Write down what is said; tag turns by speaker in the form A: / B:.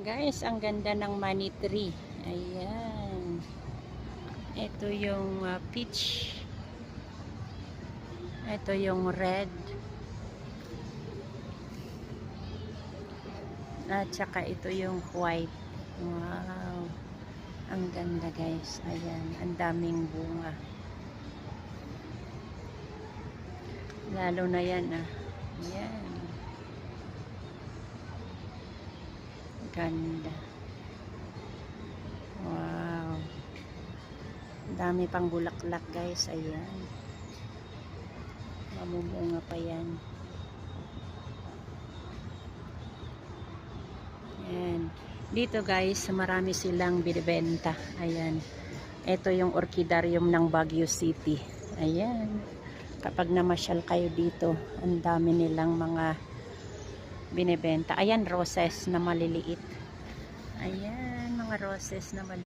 A: Guys, ang ganda ng money tree. Ayan. Ito yung peach. Ito yung red. At saka ito yung white. Wow. Ang ganda guys. Ayan. Ang daming bunga. Lalo na yan Ayan. Ganda. Wow. Dami pang bulaklak guys. Ayan. Mamubunga pa yan. Ayan. Dito guys, marami silang binibenta. Ayan. Ito yung orchidarium ng Baguio City. Ayan. Kapag namasyal kayo dito, ang dami nilang mga binibenta. Ayan, roses na maliliit. Ayan, mga roses na maliliit.